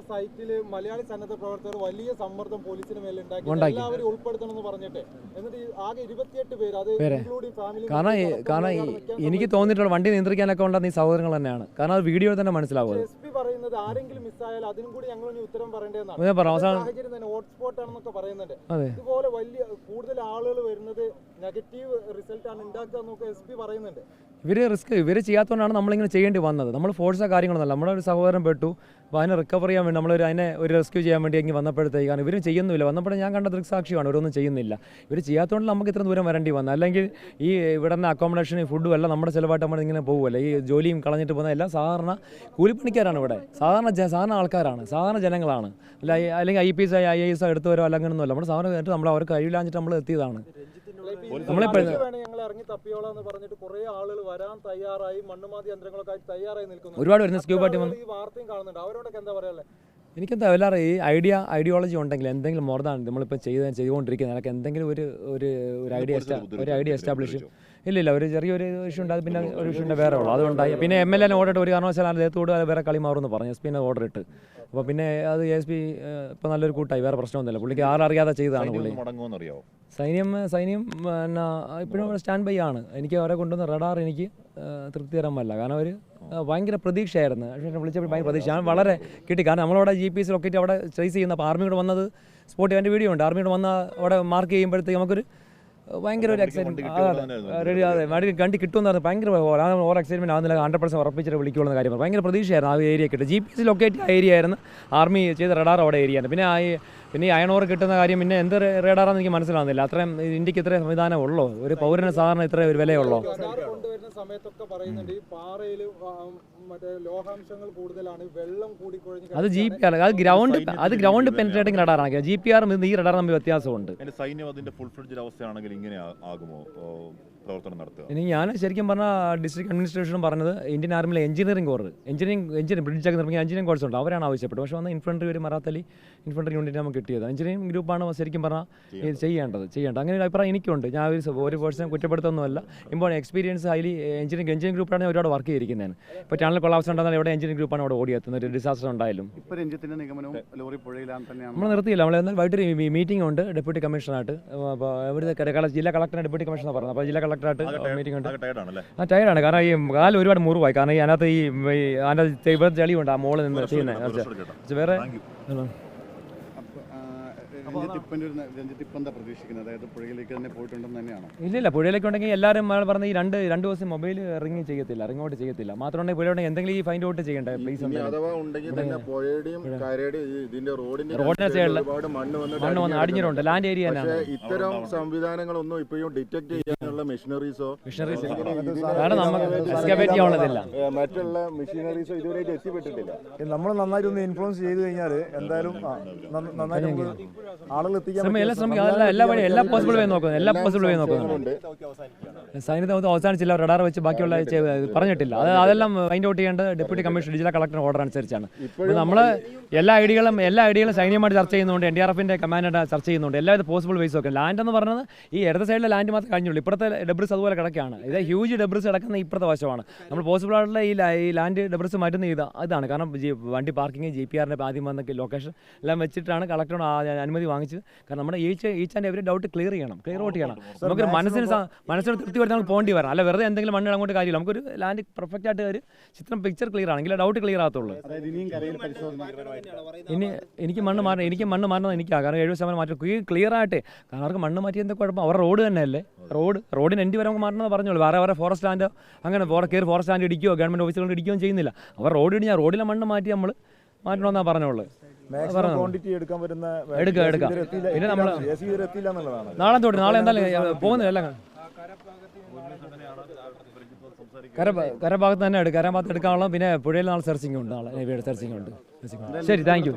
സൈറ്റിൽ മലയാളി സന്നദ്ധ പ്രവർത്തകർ വലിയ സമ്മർദ്ദം പോലീസിന് മേലെ ഉണ്ടാക്കി എല്ലാവരും ഉൾപ്പെടുത്തണമെന്ന് പറഞ്ഞിട്ട് എന്നിട്ട് ആകെ 28 പേര് അത് ഇൻക്ലൂഡിംഗ് ഫാമിലി. കാരണം എനിക്ക് തോന്നിയിട്ടുള്ള വണ്ടി നിയന്ത്രിക്കാനൊക്കെ ഉണ്ടെന്ന് ഈ സഹോദരങ്ങൾ തന്നെയാണ്. കാരണം അത് വീഡിയോ തന്നെ മനസ്സിലാവും. SP പറയുന്നത് ആരെങ്കിലും മിസ്സായാൽ അതിനും കൂടി ഞങ്ങൾ ഉത്തരം പറയേണ്ടതെന്നാണ്. സാഹചര്യം തന്നെ ഹോട്ട്സ്പോട്ട് ആണെന്നൊക്കെ പറയുന്നുണ്ട്. ഇതുപോലെ വലിയ കൂടുതൽ ആളുകൾ വരുന്നത് നെഗറ്റീവ് റിസൾട്ട് ആണ് ഉണ്ടാക്കുക എന്നൊക്കെ SP പറയുന്നുണ്ട്. ഇവർ ചെയ്യാത്തതുകൊണ്ടാണ് നമ്മളിങ്ങനെ ചെയ്യേണ്ടി വന്നത്. നമ്മൾ ഫോഴ്സോ കാര്യങ്ങളൊന്നുമല്ല. നമ്മുടെ ഒരു സഹോദരൻ പെട്ടു, അപ്പോൾ അതിനെ റിക്കവർ ചെയ്യാൻ വേണ്ടി അതിനെ ഒരു റെസ്ക്യൂ ചെയ്യാൻ വേണ്ടി എങ്കിൽ വന്നപ്പോഴത്തേക്ക് കാരണം ഇവരും ചെയ്യുന്നില്ല. വന്നപ്പോൾ ഞാൻ കണ്ട ദൃക്സാക്ഷിയാണ്, ഇവരൊന്നും ചെയ്യുന്നില്ല. ഇവർ ചെയ്യാത്തതുകൊണ്ട് നമുക്ക് ഇത്ര ദൂരം വരേണ്ടി വന്നത്. അല്ലെങ്കിൽ ഈ ഇവിടെ നിന്ന് അക്കോമഡേഷൻ ഫുഡും എല്ലാം നമ്മുടെ ചിലവായിട്ട് നമ്മൾ ഇങ്ങനെ പോകുമല്ലോ. ഈ ജോലിയും കളഞ്ഞിട്ട് പോകുന്ന എല്ലാം സാധാരണ കൂലിപ്പണിക്കാരാണ് ഇവിടെ. സാധാരണ ആൾക്കാരാണ്, സാധാരണ ജനങ്ങളാണ്. അല്ലെങ്കിൽ IPS IAS എടുത്തവരോ അല്ലെങ്കിലൊന്നുമല്ല. നമ്മുടെ സാധാരണ നമ്മൾ അവർക്ക് കഴിവില്ലാഞ്ഞിട്ട് നമ്മൾ എത്തിയതാണ്. ഒരുപാട് വരുന്ന സ്ക്യൂബ ടീം എനിക്കെന്താ എല്ലാവരും ഈ ഐഡിയോളജി ഉണ്ടെങ്കിൽ എന്തെങ്കിലും മോർദാണ് നമ്മളിപ്പോൾ ചെയ്തുകൊണ്ടിരിക്കുന്നത്. എനിക്ക് എന്തെങ്കിലും ഒരു ഐഡിയ എസ്റ്റാബ്ലിഷ് ഇല്ല ഒരു ചെറിയൊരു ഇഷ്യൂ ഉണ്ട്. അത് പിന്നെ ഒരു ഇഷ്യൂൻ്റെ വേറെ ഉള്ളൂ. അതുകൊണ്ടായി പിന്നെ MLA ഓർഡർ ഇട്ട് ഒരു കാരണവശാലും അദ്ദേഹത്തോട് വേറെ കളി മാറുമെന്ന് പറഞ്ഞു. SP ഓർഡർ ഇട്ട്. അപ്പോൾ പിന്നെ അത് SP ഇപ്പോൾ നല്ലൊരു കൂട്ടായി, വേറെ പ്രശ്നമൊന്നുമില്ല. പുള്ളിക്ക് അറിയാതെ ചെയ്തതാണ്. പുള്ളി സൈന്യം പിന്നെ ഇപ്പോഴും സ്റ്റാൻഡ് ബൈ ആണ്. എനിക്ക് അവരെ കൊണ്ടുവന്ന റഡാർ എനിക്ക് തൃപ്തികരമല്ല. കാരണം അവർ ഭയങ്കര പ്രതീക്ഷയായിരുന്നു. പക്ഷേ വിളിച്ചപ്പോൾ ഭയങ്കര പ്രതീക്ഷ ഞാൻ വളരെ കിട്ടി. കാരണം നമ്മളവിടെ GPS ലൊക്കേറ്റ് അവിടെ ട്രേസ് ചെയ്യുന്ന അപ്പോൾ ആർമിയോട് വന്നത് സ്പോട്ട് എൻ്റെ വീഡിയോ ഉണ്ട്. ആർമിയോട് വന്ന അവിടെ മാർക്ക് ചെയ്യുമ്പോഴത്തേക്ക് നമുക്കൊരു ഭയങ്കര ഒരു എക്സൈറ്റ്മെൻറ്റ് കണ്ടി കിട്ടുമെന്ന് പറഞ്ഞാൽ ഭയങ്കര ഓവർ എക്സൈറ്റ്മെൻറ്റ് ആകുന്നില്ല. 100% ഉറപ്പിച്ചിട്ട് വിളിക്കുള്ള കാര്യം ഭയങ്കര പ്രതീക്ഷയായിരുന്നു. ആ ഏരിയ കിട്ടും. GPS ലൊക്കേറ്റ് ആ ഏരിയ ആയിരുന്നു. ആർമി ചെയ്ത റഡാർ അവിടെ ഏരിയ ആണ്. പിന്നെ ഈ അയൺ ഓവർ കിട്ടുന്ന കാര്യം പിന്നെ എന്ത് റഡാറാണെന്ന് എനിക്ക് മനസ്സിലാവുന്നില്ല. അത്രയും ഇന്ത്യക്ക് ഇത്രയും സംവിധാനം ഉള്ളൂ. ഒരു പൗരന് സാധാരണ ഇത്ര ഒരു വിലയുള്ളൂ. അത് GPR അത് ഗ്രൗണ്ട് പെനിട്രേറ്റിംഗ് റഡാറാണ്. GPR ഈ റഡാർ തമ്മിൽ വ്യത്യാസമുണ്ട്. ഇനി ഞാൻ ശരിക്കും പറഞ്ഞാൽ ഡിസ്ട്രിക്ട് അഡ്മിനിസ്ട്രേഷനും പറഞ്ഞത് ഇന്ത്യൻ ആർമിയിലെ എഞ്ചിനീയറിംഗ് കോർ ബ്രിഡ്ജൊക്കെ നിർമ്മിക്കുന്ന എഞ്ചിനീയറിംഗ് കോഴ്സ് ഉണ്ട്. അവരാണ് ആവശ്യപ്പെട്ടത്. പക്ഷേ വന്ന് ഇൻഫൻട്രി ഒരു മറാത്തലി ഇൻഫൻട്രി യൂണിറ്റ് നമുക്ക് കിട്ടിയത്. എഞ്ചിനീയറിംഗ് ഗ്രൂപ്പാണ് ശരിക്കും പറഞ്ഞാൽ ഇത് ചെയ്യേണ്ടത്. അങ്ങനെ ഒരു അഭിപ്രായം എനിക്കുണ്ട്. ഞാൻ ഒരു പേഴ്സണെ കുറ്റപ്പെടുത്തൊന്നുമല്ല. എക്സ്പീരിയൻസ് ഹൈലി എഞ്ചിനീയറിംഗ് ഗ്രൂപ്പാണ് ഞാൻ ഒരുപാട് വർക്ക് ചെയ്തിരിക്കുന്നതാണ്. ഇപ്പോൾ ചാനൽ കൊളാപ്സ് ഉണ്ടാകുന്ന എവിടെ എഞ്ചിനീയറിംഗ് ഗ്രൂപ്പാണ് അവിടെ ഓടിയെത്തുന്നത്. ഒരു ഡിസാസ്റ്റർ ഉണ്ടായാലും നമ്മൾ നിർത്തിയില്ല. നമ്മൾ എന്നാൽ വൈകിട്ട് മീറ്റിംഗ് ഉണ്ട് ഡെപ്യൂട്ടി കമ്മീഷണറായിട്ട്. അപ്പോൾ ഇവിടുത്തെ ജില്ലാ കളക്ടറിനെ ഡെപ്യൂട്ടി കമ്മീഷണർ പറഞ്ഞു. അപ്പോൾ ജില്ലാ കളക്ടറായിട്ട് മീറ്റിംഗ് ഉണ്ട്. ടയർഡാണ്. കാരണം ഈ കാല് ഒരുപാട് മുറിവായി. കാരണം ഈ അതിനകത്ത് ഇവിടെ ചെളിയുണ്ട്. ആ മോള് നിന്ന് ചെയ്യുന്നത് വേറെ ഇല്ലില്ല. പുഴയിലേക്ക് ഉണ്ടെങ്കിൽ എല്ലാവരും പറഞ്ഞ ഈ രണ്ട് ദിവസം മൊബൈൽ റിങ് ചെയ്യത്തില്ല, റിങ് ഔട്ട് ചെയ്യത്തില്ല. മാത്രമേ പുഴയുണ്ടെങ്കിൽ എന്തെങ്കിലും ഈ ഫൈൻഡ് ഔട്ട് ചെയ്യണ്ടേ പ്ലീസ്. റോഡിന്റെ സൈഡിൽ മണ്ണ് വന്ന് അടിഞ്ഞിട്ടുണ്ട്. ലാൻഡ് ഏരിയ ഇത്തരം സംവിധാനങ്ങളൊന്നും ഇപ്പോഴും ഡിറ്റക്ട് ചെയ്യാനുള്ള മെഷീനറീസോ മറ്റുള്ള മെഷീനറീസോ ഇതുവരെ എത്തിപ്പെട്ടിട്ടില്ല. നമ്മൾ നന്നായിട്ട് ഒന്ന് ഇൻഫ്ലുവൻസ് ചെയ്ത് കഴിഞ്ഞാൽ എന്തായാലും നന്നായിട്ട് ആളുകൾ എത്തിക്കാൻ എല്ലാ പോസിബിൾ വേ നോക്കുന്നുണ്ട്. സൈന്യത്തെ അവസാനിച്ചില്ല. റഡാർ വെച്ച് ബാക്കിയുള്ള പറഞ്ഞിട്ടില്ല. അതെല്ലാം ഫൈൻഡ് ഔട്ട് ചെയ്യേണ്ടത് ഡെപ്യൂട്ടി കമ്മീഷണർ ജില്ലാ കളക്ടർ ഓർഡർ അനുസരിച്ചാണ്. നമ്മൾ എല്ലാ ഐഡിയകളും സൈന്യമായിട്ട് ചർച്ച ചെയ്യുന്നുണ്ട്. NDRFന്റെ കമാൻഡ് ചർച്ച ചെയ്യുന്നുണ്ട്. എല്ലാവിധ പോസിബിൾ വേസ് ഒക്കെ. ലാൻഡ് എന്ന് പറഞ്ഞത് ഈ ഇടത് സൈഡിലെ ലാൻഡ് മാത്രമേ കഴിഞ്ഞുള്ളൂ. ഇപ്പുറത്തെ ഡെബ്രിസ് അതുപോലെ കിടക്കുകയാണ്. ഇത് ഹ്യൂജ് ഡെബ്രിസ് കിടക്കുന്ന ഇപ്പുറത്തെ വശമാണ്. നമ്മൾ പോസിബിൾ ആയിട്ടുള്ള ഈ ലാൻഡ് ഡെബ്രിസ് മാറ്റുന്ന ഇതാണ്. കാരണം വണ്ടി പാർക്കിംഗ് GPRന്റെ ആദ്യം വന്ന ലൊക്കേഷൻ എല്ലാം വെച്ചിട്ടാണ് കളക്ടറോട് അനുമതി വാങ്ങിച്ചത്. കാരണം നമ്മുടെ each and every doubt clear out ചെയ്യണം. നമുക്ക് മനസ്സിന് തൃപ്തി വരുന്ന നമുക്ക് പോകേണ്ടി വരാം. അല്ല വെറുതെ എന്തെങ്കിലും മണ്ണ് അങ്ങോട്ട് കാര്യമില്ല. നമുക്കൊരു ലാൻഡ് പെർഫെക്റ്റ് ആയിട്ട് ഒരു പിക്ചർ ക്ലിയർ ആണെങ്കിൽ ഡൗട്ട് ക്ലിയർ ആകത്തുള്ളൂ. എനിക്ക് മണ്ണ് മാറണം എനിക്കാണ്. കാരണം 70% മാറ്റം ക്ലിയർ ആയിട്ട്. കാരണം അവർക്ക് മണ്ണ് മാറ്റി എന്താ കുഴപ്പം? അവരുടെ റോഡ് തന്നെയല്ലേ. റോഡിന് എൻ്റെ വരെ നമുക്ക് മാറണമെന്ന് പറഞ്ഞോളൂ. വേറെ ഫോറസ്റ്റ് ലാൻഡ് അങ്ങനെ ഫോറസ്റ്റ് ലാൻഡ് ഇടിക്കുകയോ ഗവൺമെൻറ് ഓഫീസുകൾ ഇടിക്കുകയോ ചെയ്യുന്നില്ല. അവർ റോഡ് ഇടിഞ്ഞാൽ റോഡിലെ മണ്ണ് മാറ്റി നമ്മൾ മാറ്റണമെന്നാണ് പറഞ്ഞോളൂ. എടുക്കാം. പിന്നെ നമ്മൾ നാളെ തൊട്ട് നാളെ എന്തായാലും പോകുന്നില്ല. കരഭാഗത്ത് തന്നെ കരഭാഗത്ത് എടുക്കാനുള്ള പിന്നെ പുഴയിൽ നാളെ സെർച്ചിങ് ഉണ്ട്. നാളെ സെർച്ചിങ് ഉണ്ട്. ശരി, താങ്ക് യു.